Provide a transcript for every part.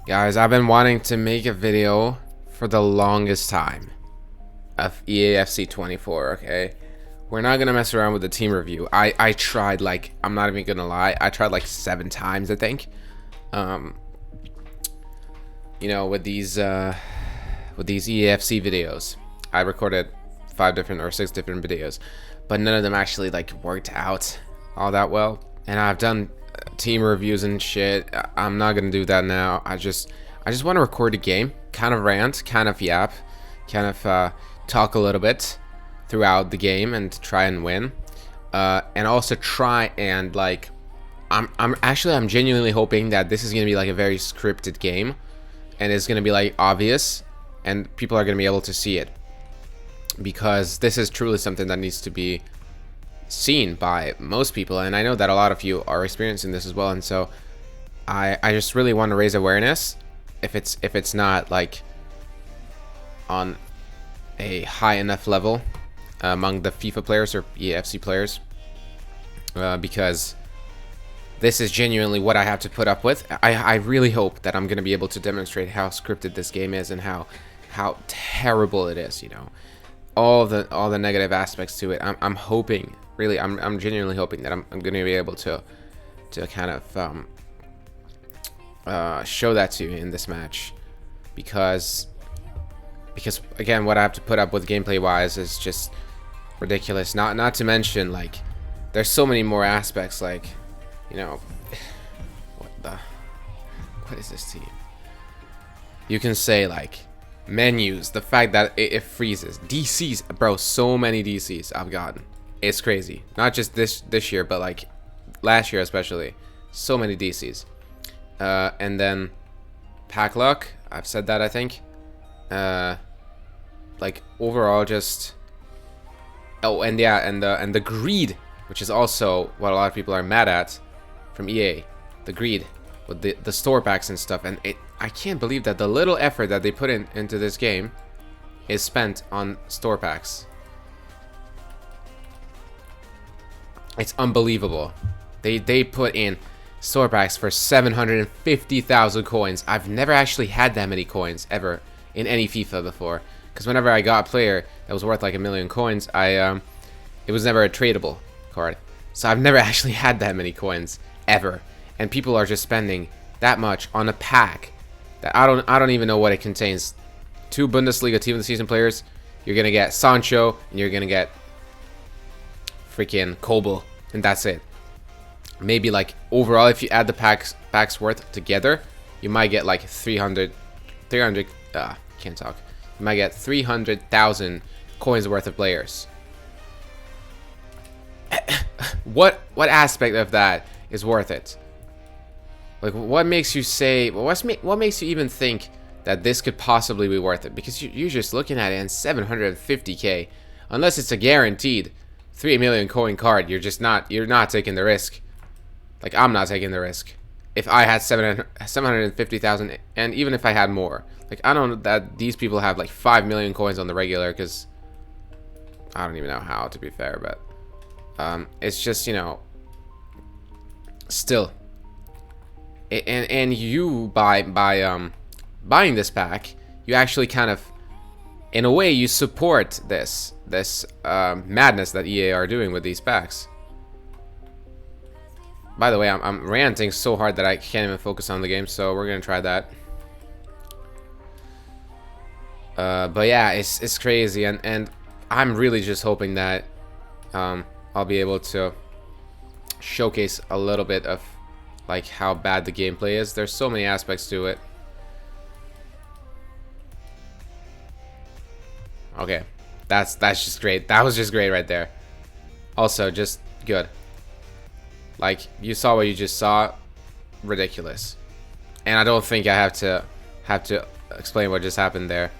Guys, I've been wanting to make a video for the longest time of EAFC 24, okay? We're not gonna mess around with the team review. I tried, like, I'm not even gonna lie, I tried like 7 times, I think. You know, with these EAFC videos. I recorded 5 different or 6 different videos, but none of them actually like worked out all that well. And I've done team reviews and shit. I'm not gonna do that now. I just want to record a game, kind of rant, kind of yap, kind of talk a little bit throughout the game and try and win, and also try and like I'm genuinely hoping that this is gonna be like a very scripted game, and it's gonna be like obvious, and people are gonna be able to see it, because this is truly something that needs to be seen by most people, and I know that a lot of you are experiencing this as well. And so I just really want to raise awareness, if it's not like on a high enough level among the FIFA players or EFC players, because this is genuinely what I have to put up with. I really hope that I'm going to be able to demonstrate how scripted this game is and how terrible it is, you know, all the negative aspects to it. I'm hoping, really, I'm genuinely hoping that I'm going to be able to kind of show that to you in this match, because again, what I have to put up with gameplay wise is just ridiculous. Not to mention, like, there's so many more aspects, like, you know, what is this team? You can say, like, menus, the fact that it freezes, DCs, bro, so many DCs I've gotten, it's crazy. Not just this year, but like last year especially, so many DCs. And then pack luck, I've said that, I think. Like, overall, just, oh, and yeah, and the greed, which is also what a lot of people are mad at from EA, the greed with the store packs and stuff. And I can't believe that the little effort that they put into this game is spent on store packs. It's unbelievable. They put in store packs for 750,000 coins. I've never actually had that many coins ever in any FIFA before, because whenever I got a player that was worth like 1,000,000 coins, it was never a tradable card. So I've never actually had that many coins ever, and people are just spending that much on a pack that I don't even know what it contains. 2 Bundesliga Team of the Season players. You're gonna get Sancho, and you're gonna get freaking Kobel, and that's it. Maybe, like, overall, if you add the packs worth together, you might get like 300 can't talk. You might get 300,000 coins worth of players. What aspect of that is worth it? Like, what makes you say, what makes you even think that this could possibly be worth it? Because you're just looking at it, and 750k, unless it's a guaranteed 3 million coin card, you're not taking the risk. Like, I'm not taking the risk. If I had 750,000, and even if I had more, like, I don't know that these people have like 5 million coins on the regular, because I don't even know how, to be fair, but it's just, you know, still, and you buying this pack, you actually kind of, in a way, you support this madness that EA are doing with these packs. By the way, I'm ranting so hard that I can't even focus on the game, so we're gonna try that. But yeah, it's crazy, and I'm really just hoping that I'll be able to showcase a little bit of like how bad the gameplay is. There's so many aspects to it. Okay, that's just great. That was just great right there. Also, just good. Like, you saw what you just saw, ridiculous. And I don't think I have to explain what just happened there.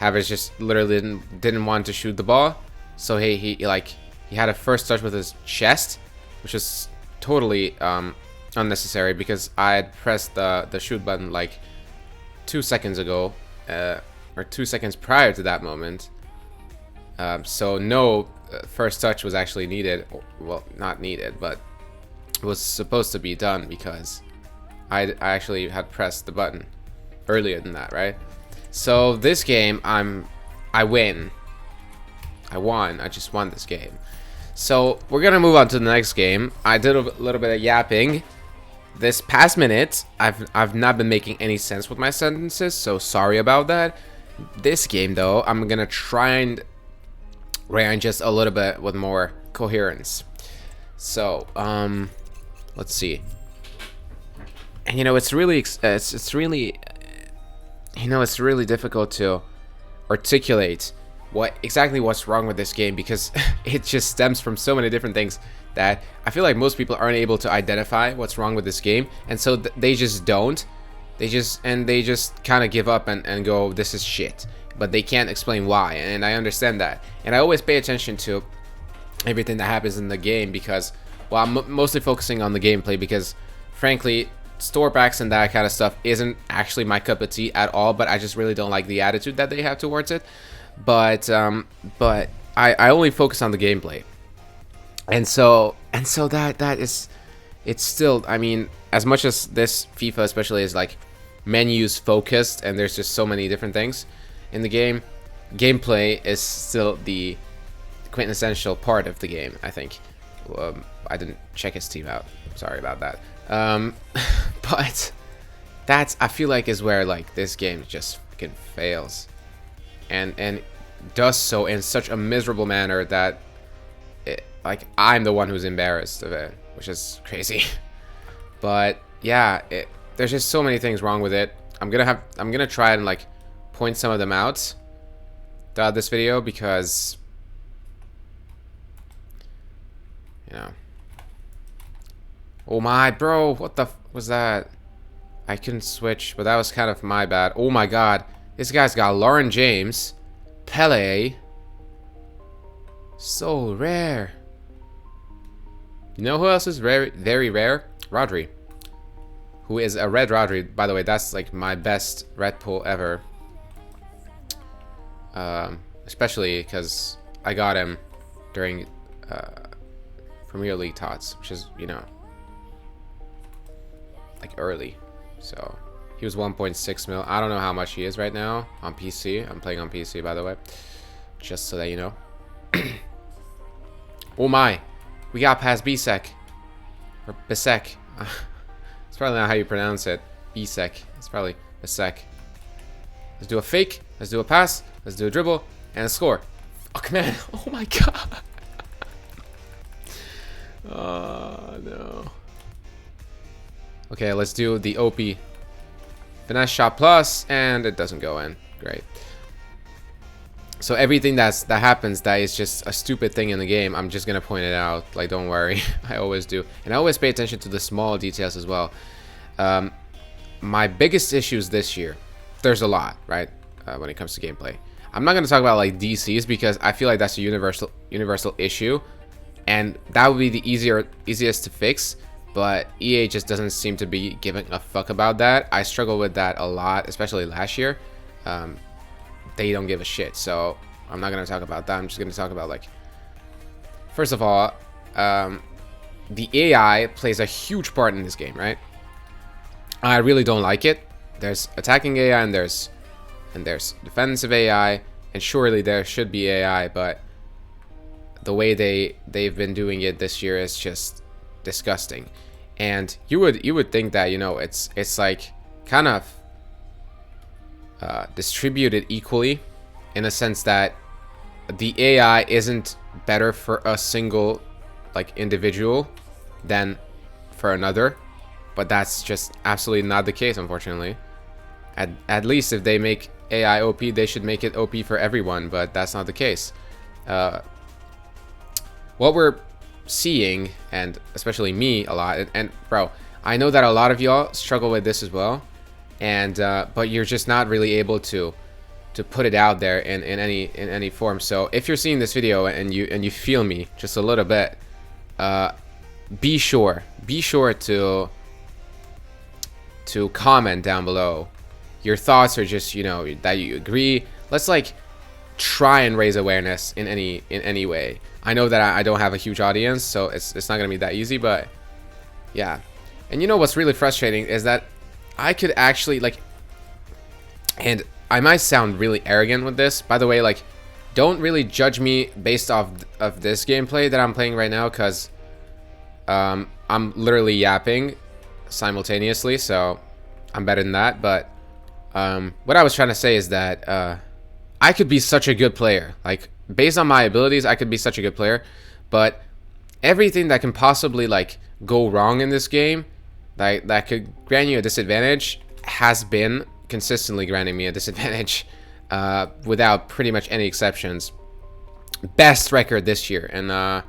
Havertz just literally didn't want to shoot the ball, so he had a first touch with his chest, which is totally unnecessary, because I had pressed the shoot button like 2 seconds ago, or 2 seconds prior to that moment. So no first touch was actually needed. Well, not needed, but it was supposed to be done, because I actually had pressed the button earlier than that, right? So this game, I win. I won. I just won this game. So we're gonna move on to the next game. I did a little bit of yapping this past minute. I've not been making any sense with my sentences, so sorry about that. This game though, I'm gonna try and rant just a little bit with more coherence. So let's see. And you know, it's really it's really difficult to articulate what's wrong with this game, because it just stems from so many different things that I feel like most people aren't able to identify what's wrong with this game, and so they just don't. They just kind of give up and go, this is shit, but they can't explain why. And I understand that, and I always pay attention to everything that happens in the game, because, well, I'm mostly focusing on the gameplay, because frankly, store packs and that kind of stuff isn't actually my cup of tea at all, but I just really don't like the attitude that they have towards it. But I only focus on the gameplay, and so that is, it's still, I mean, as much as this FIFA especially is like menus focused and there's just so many different things in the game, gameplay is still the quintessential part of the game, I think. I didn't check his team out, sorry about that. But that's, I feel like, is where like this game just fucking fails, and does so in such a miserable manner that like I'm the one who's embarrassed of it, which is crazy. But yeah, there's just so many things wrong with it. I'm gonna try and like point some of them out throughout this video, because you know. Oh my, bro, what the was that? I couldn't switch, but that was kind of my bad. Oh my god, this guy's got Lauren James, Pele. So rare. You know who else is very rare? Rodri. Who is a red Rodri, by the way. That's like my best red pull ever. Especially because I got him during Premier League tots, which is, you know, like early. So he was 1.6 mil. I don't know how much he is right now on PC. I'm playing on PC, by the way, just so that you know. Oh my, we got past Bisek, or Bisek. It's probably not how you pronounce it. Bisek. It's probably Bisek. Let's do a fake. Let's do a pass. Let's do a dribble and a score. Fuck, man. Oh my god. Oh no. Okay, let's do the OP finesse shot plus, and it doesn't go in. Great. So everything that happens that is just a stupid thing in the game, I'm just gonna point it out. Like, don't worry. I always do, and I always pay attention to the small details as well. My biggest issues this year, there's a lot, right? When it comes to gameplay, I'm not gonna talk about like DCs, because I feel like that's a universal issue, and that would be the easiest to fix. But EA just doesn't seem to be giving a fuck about that. I struggle with that a lot, especially last year. They don't give a shit, so I'm not gonna talk about that. I'm just gonna talk about, like, first of all, the AI plays a huge part in this game, right? I really don't like it. There's attacking AI and there's defensive AI, and surely there should be AI, but the way they've been doing it this year is just disgusting. And you would think that, you know, it's like kind of distributed equally, in a sense that the AI isn't better for a single like individual than for another, but that's just absolutely not the case, unfortunately. At least if they make AI OP, they should make it OP for everyone, but that's not the case. What we're seeing, and especially me a lot, and bro, I know that a lot of y'all struggle with this as well, and but you're just not really able to put it out there in any form. So if you're seeing this video and you feel me just a little bit, be sure to comment down below your thoughts, or just, you know, that you agree. Let's like try and raise awareness in any way. I know that I don't have a huge audience, so it's not gonna be that easy, but yeah. And you know what's really frustrating is that I could actually like, and I might sound really arrogant with this, by the way, like, don't really judge me based off of this gameplay that I'm playing right now, because I'm literally yapping simultaneously, so I'm better than that. But what I was trying to say is that I could be such a good player. Like, based on my abilities, I could be such a good player, but everything that can possibly like go wrong in this game, that could grant you a disadvantage, has been consistently granting me a disadvantage, without pretty much any exceptions. Best record this year, and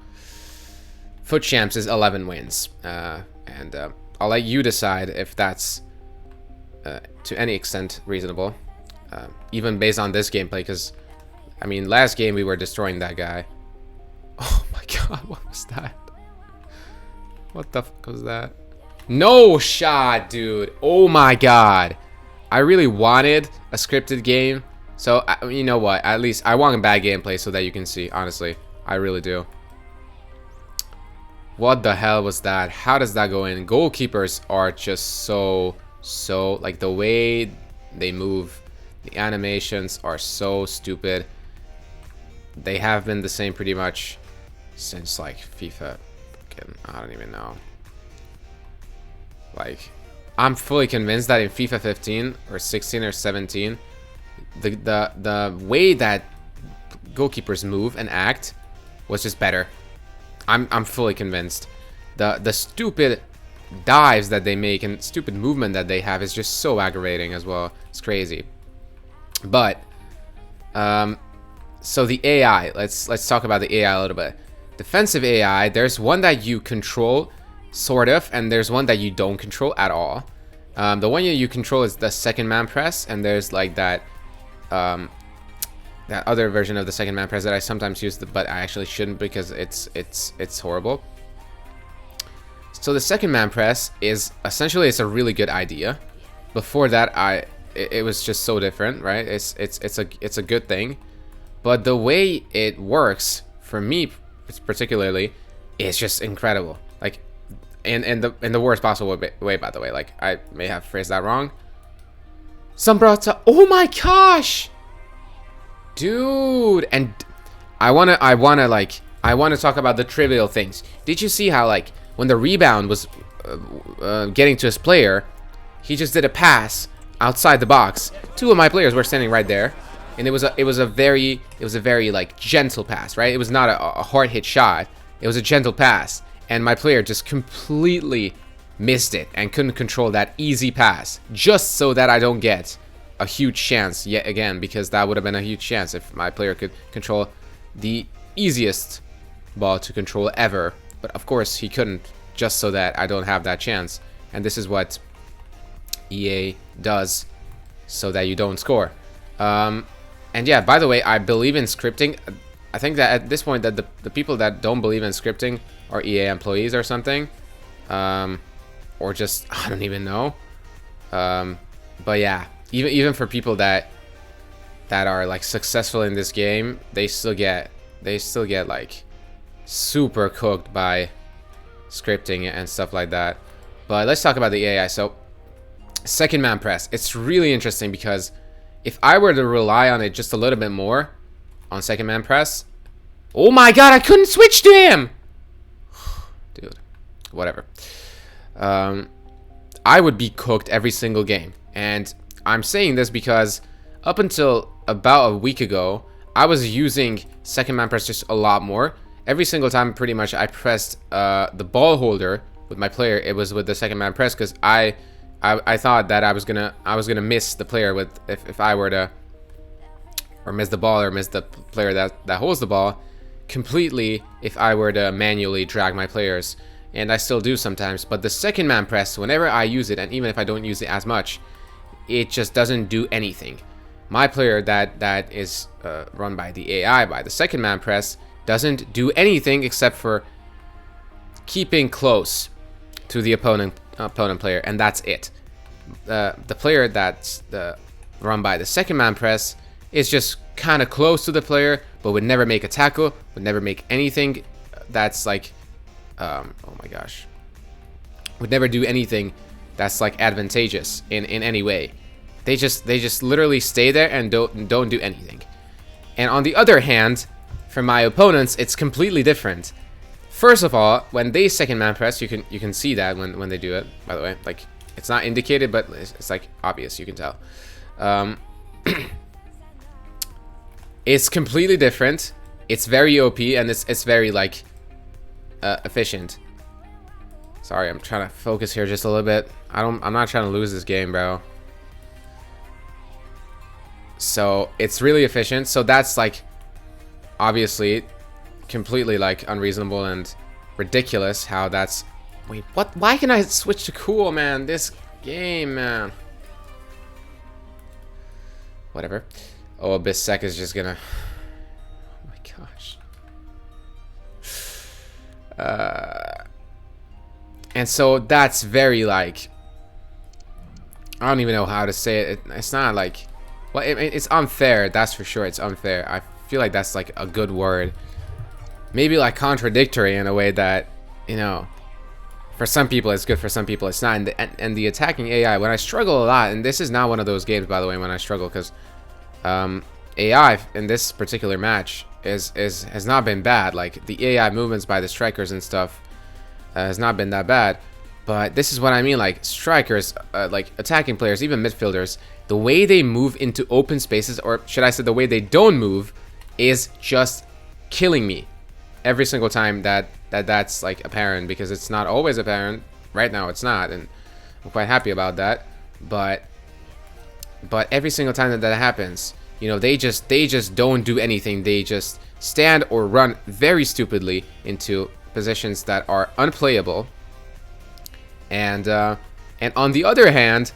Foot Champs is 11 wins, and I'll let you decide if that's to any extent reasonable, even based on this gameplay, because I mean, last game we were destroying that guy. Oh my god, what was that? What the fuck was that? No shot, dude. Oh my god. I really wanted a scripted game. So, you know what? At least I want a bad gameplay so that you can see. Honestly, I really do. What the hell was that? How does that go in? Goalkeepers are just so like, the way they move, the animations are so stupid. They have been the same pretty much since like FIFA. I don't even know. Like, I'm fully convinced that in FIFA 15 or 16 or 17, the way that goalkeepers move and act was just better. I'm fully convinced. The stupid dives that they make and stupid movement that they have is just so aggravating as well. It's crazy. But so the AI, let's talk about the AI a little bit. Defensive AI, there's one that you control sort of, and there's one that you don't control at all. The one you control is the second man press, and there's like that that other version of the second man press that I sometimes use, but I actually shouldn't, because it's horrible. So the second man press is essentially, it's a really good idea. Before that, it was just so different, right? It's a good thing, but the way it works for me particularly is just incredible. Like, in the worst possible way, by the way. Like, I may have phrased that wrong. Sombrata. Oh my gosh, dude! And I wanna talk about the trivial things. Did you see how, like, when the rebound was getting to his player, he just did a pass outside the box. Two of my players were standing right there, and it was a very like gentle pass, right? It was not a hard hit shot. It was a gentle pass, and my player just completely missed it and couldn't control that easy pass, just so that I don't get a huge chance yet again, because that would have been a huge chance if my player could control the easiest ball to control ever. But of course he couldn't, just so that I don't have that chance. And this is what EA does so that you don't score. And yeah, by the way, I believe in scripting. I think that at this point that the people that don't believe in scripting are EA employees or something, or just, I don't even know. But yeah, even for people that are like successful in this game, they still get like super cooked by scripting and stuff like that. But let's talk about the AI. So second man press, it's really interesting, because if I were to rely on it just a little bit more on second man press, oh my god, I couldn't switch to him, dude. Whatever. I would be cooked every single game, and I'm saying this because up until about a week ago, I was using second man press just a lot more. Every single time, pretty much, I pressed the ball holder with my player, it was with the second man press, because I thought that I was gonna miss the player with if I were to, or miss the ball, or miss the player that holds the ball completely if I were to manually drag my players, and I still do sometimes. But the second man press, whenever I use it, and even if I don't use it as much, it just doesn't do anything. My player that is run by the AI, by the second man press, doesn't do anything except for keeping close to the opponent player, and that's it. The player that's run by the second man press is just kind of close to the player, but would never make a tackle, would never make anything that's like, oh my gosh, would never do anything that's like advantageous in any way. They just literally stay there and don't do anything. And on the other hand, for my opponents, it's completely different. First of all, when they second man press, you can see that when they do it. By the way, like it's not indicated, but it's like obvious. You can tell. It's completely different. It's very OP and it's very like efficient. Sorry, I'm trying to focus here just a little bit. I'm not trying to lose this game, bro. So it's really efficient. So that's like obviously completely like unreasonable and ridiculous how that's... Wait, what? Why can I switch to cool, man? This game, man. Whatever. Oh, Bissek is just gonna... Oh my gosh. And so that's very like... I don't even know how to say it. It's not like... Well, it's unfair, that's for sure. It's unfair. I feel like that's like a good word. Maybe like contradictory in a way that, you know, for some people it's good, for some people it's not. And the attacking AI, when I struggle a lot, and this is not one of those games, by the way, when I struggle, because AI in this particular match has not been bad. Like the AI movements by the strikers and stuff has not been that bad. But this is what I mean, like strikers, like attacking players, even midfielders, the way they move into open spaces, or should I say the way they don't move, is just killing me every single time that's like apparent, because it's not always apparent. Right now it's not, and I'm quite happy about that. But every single time that happens, you know, they just don't do anything. They just stand or run very stupidly into positions that are unplayable. And on the other hand,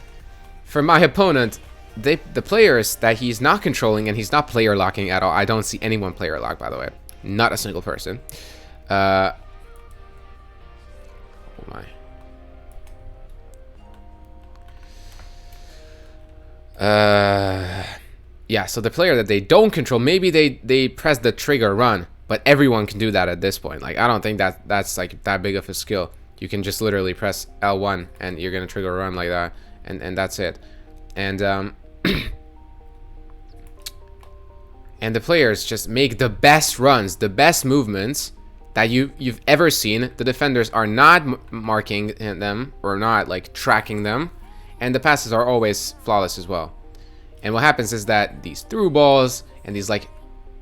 for my opponent, the players that he's not controlling, and he's not player locking at all. I don't see anyone player lock, by the way. Not a single person. Oh my. Yeah, so the player that they don't control, maybe they press the trigger run, but everyone can do that at this point. Like, I don't think that's like that big of a skill. You can just literally press L1 and you're gonna trigger a run like that, and that's it. And and the players just make the best runs, the best movements that you've ever seen. The defenders are not marking them or not like tracking them, and the passes are always flawless as well. And what happens is that these through balls and these like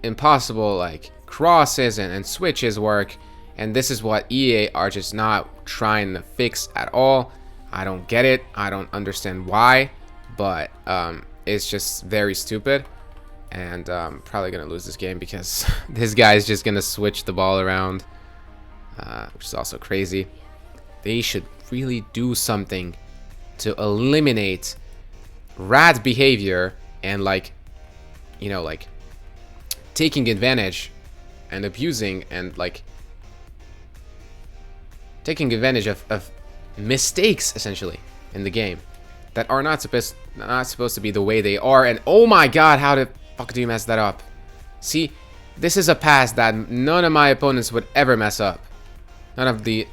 impossible like crosses and switches work. And this is what EA are just not trying to fix at all. I don't get it. I don't understand why. But it's just very stupid. And probably going to lose this game because this guy is just going to switch the ball around. Which is also crazy. They should really do something to eliminate rat behavior and like, you know, like taking advantage and abusing and like taking advantage of mistakes essentially in the game that are not supposed to be the way they are. And oh my god, how the fuck do you mess that up? See, this is a pass that none of my opponents would ever mess up. None of the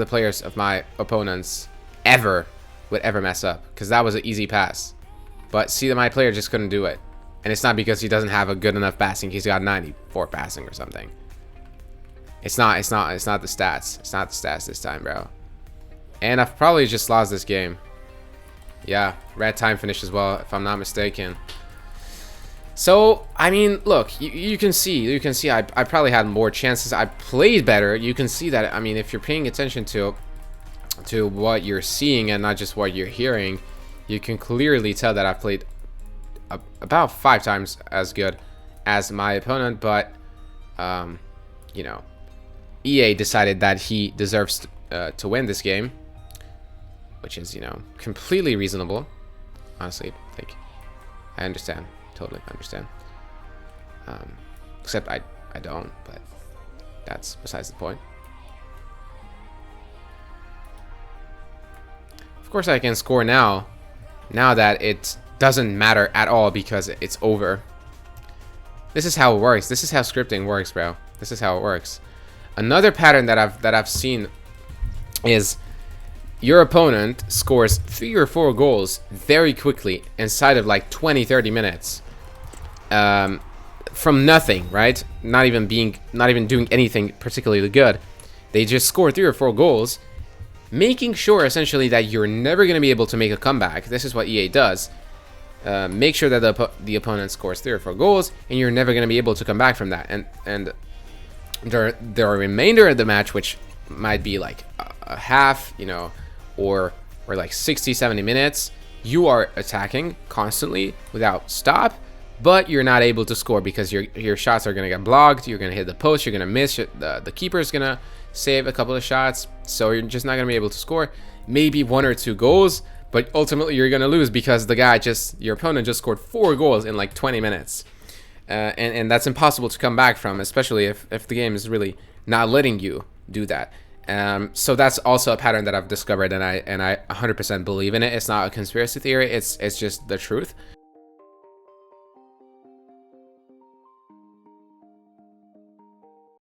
players of my opponents ever would ever mess up, because that was an easy pass. But see, that my player just couldn't do it, and it's not because he doesn't have a good enough passing. He's got 94 passing or something. It's not the stats. It's not the stats this time, bro. And I've probably just lost this game. Yeah, red time finish as well, if I'm not mistaken. So, I mean, look, you can see, I probably had more chances. I played better. You can see that. I mean, if you're paying attention to what you're seeing and not just what you're hearing, you can clearly tell that I played about 5 times as good as my opponent. But, you know, EA decided that he deserves to win this game, which is, you know, completely reasonable. Honestly, like, I understand. Totally understand. Except I don't, but that's besides the point. Of course I can score now that it doesn't matter at all because it's over. This is how it works. This is how scripting works, bro. This is how it works. Another pattern that I've seen is your opponent scores 3 or 4 goals very quickly inside of like 20-30 minutes, from nothing, right? Not even doing anything particularly good. They just score 3 or 4 goals, making sure essentially that you're never going to be able to make a comeback. This is what EA does. Make sure that the opponent scores 3 or 4 goals, and you're never going to be able to come back from that. And the remainder of the match, which might be like a half, you know, or like 60-70 minutes, you are attacking constantly without stop, but you're not able to score because your shots are going to get blocked. You're going to hit the post, you're going to miss, the keeper's going to save a couple of shots, so you're just not going to be able to score. Maybe 1 or 2 goals, but ultimately you're going to lose because your opponent just scored 4 goals in like 20 minutes. And that's impossible to come back from, especially if the game is really not letting you do that. So that's also a pattern that I've discovered, and I 100% believe in it. It's not a conspiracy theory. It's just the truth.